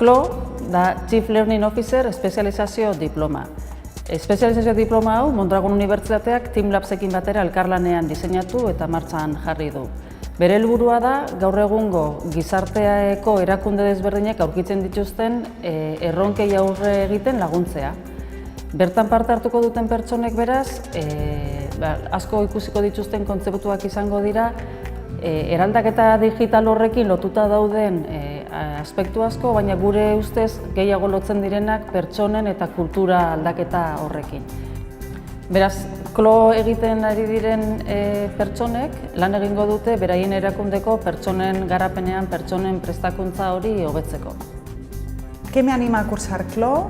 CLO da Chief Learning Officer espezializazio diploma. Espezializazio diploma hau Mondragon Unibertsitateak Teamlabsekin batera elkarlanean diseinatu eta martxan jarri du. Bere helburua da gaur egungo gizarteako erakunde desberdinek aurkitzen dituzten erronkei aurre egiten laguntzea. Bertan parte hartuko duten pertsonek beraz, asko ikusiko dituzten kontzeptuak izango dira, eraldaketa digital horrekin lotuta dauden aspektu asko, baina gure ustez gehiago lotzen direnak pertsonen eta kultura aldaketa horrekin. Beraz, CLO egiten ari diren pertsonek lan egingo dute beraien erakundeko pertsonen garapenean, pertsonen prestakuntza hori hobetzeko. ¿Qué me anima a cursar CLO?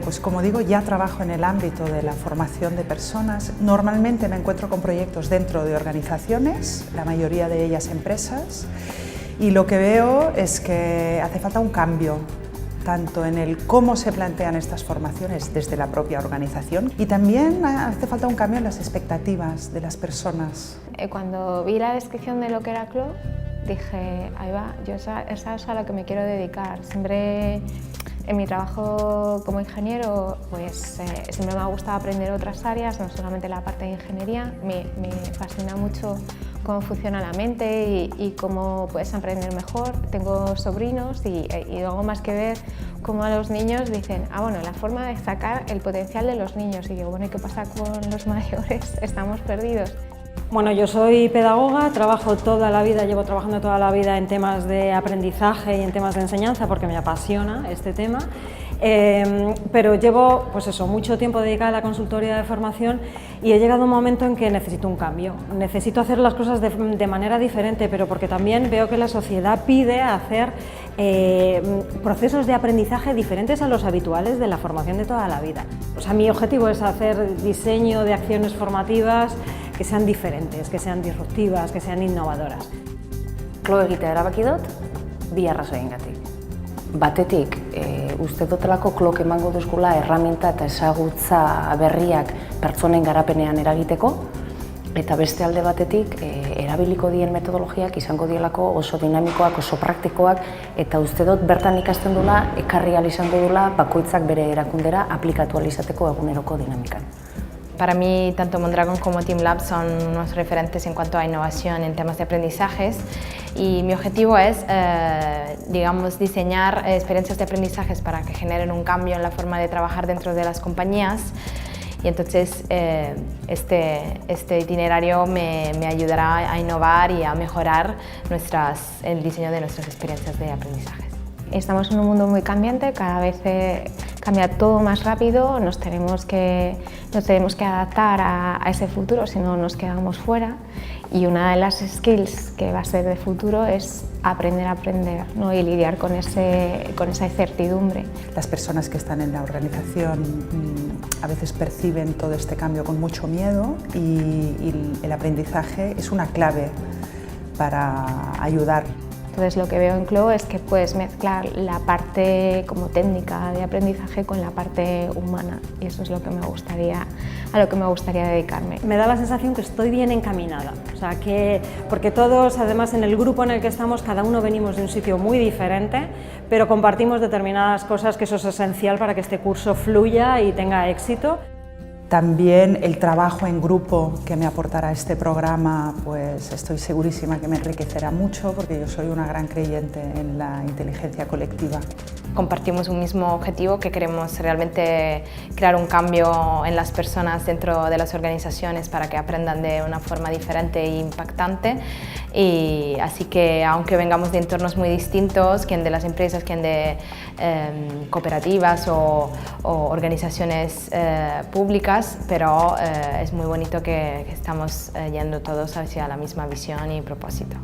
Pues como digo, ya trabajo en el ámbito de la formación de personas. Normalmente me encuentro con proyectos dentro de organizaciones, la mayoría de ellas empresas, y lo que veo es que hace falta un cambio, tanto en el cómo se plantean estas formaciones desde la propia organización y también hace falta un cambio en las expectativas de las personas. Cuando vi la descripción de lo que era CLO, dije, ahí va, yo es a lo que me quiero dedicar. Siempre en mi trabajo como ingeniero, pues siempre me ha gustado aprender otras áreas, no solamente la parte de ingeniería. Me fascina mucho cómo funciona la mente y cómo puedes aprender mejor. Tengo sobrinos y no hago más que ver cómo a los niños dicen, bueno, la forma de sacar el potencial de los niños. Y digo, bueno, ¿y qué pasa con los mayores? Estamos perdidos. Bueno, yo soy pedagoga, trabajo toda la vida, llevo trabajando toda la vida en temas de aprendizaje y en temas de enseñanza porque me apasiona este tema, pero llevo pues eso, mucho tiempo dedicada a la consultoría de formación y he llegado a un momento en que necesito un cambio. Necesito hacer las cosas de manera diferente, pero porque también veo que la sociedad pide hacer procesos de aprendizaje diferentes a los habituales de la formación de toda la vida. O sea, mi objetivo es hacer diseño de acciones formativas que sean diferentes, que sean disruptivas, que sean innovadoras. CLO egitea erabaki dut, bi arrazoiengatik. Batetik, uste dutelako CLOk emango duzkula erraminta eta ezagutza berriak pertsonen garapenean eragiteko, eta beste alde batetik, erabiliko dien metodologiak izango dielako oso dinamikoak, oso praktikoak, eta uste dut bertan ikasten dula, ekarri ahal izango dula bakoitzak bere erakundera aplikatu ahal izateko eguneroko dinamikan. Para mí, tanto Mondragon como Teamlab son unos referentes en cuanto a innovación en temas de aprendizajes y mi objetivo es, digamos, diseñar experiencias de aprendizajes para que generen un cambio en la forma de trabajar dentro de las compañías y entonces este itinerario me ayudará a innovar y a mejorar el diseño de nuestras experiencias de aprendizajes. Estamos en un mundo muy cambiante, cada vez cambia todo más rápido, nos tenemos que adaptar a ese futuro, si no nos quedamos fuera. Y una de las skills que va a ser de futuro es aprender a aprender, ¿no? Y lidiar con esa incertidumbre. Las personas que están en la organización a veces perciben todo este cambio con mucho miedo y el aprendizaje es una clave para ayudar. Entonces lo que veo en CLO es que puedes mezclar la parte como técnica de aprendizaje con la parte humana y eso es a lo que me gustaría dedicarme. Me da la sensación que estoy bien encaminada, o sea, porque todos, además en el grupo en el que estamos, cada uno venimos de un sitio muy diferente, pero compartimos determinadas cosas que eso es esencial para que este curso fluya y tenga éxito. También el trabajo en grupo que me aportará este programa, pues estoy segurísima que me enriquecerá mucho porque yo soy una gran creyente en la inteligencia colectiva. Compartimos un mismo objetivo, que queremos realmente crear un cambio en las personas dentro de las organizaciones para que aprendan de una forma diferente e impactante. Y así que, aunque vengamos de entornos muy distintos, quien de las empresas, quien de cooperativas o organizaciones públicas, pero es muy bonito que estamos yendo todos hacia la misma visión y propósito.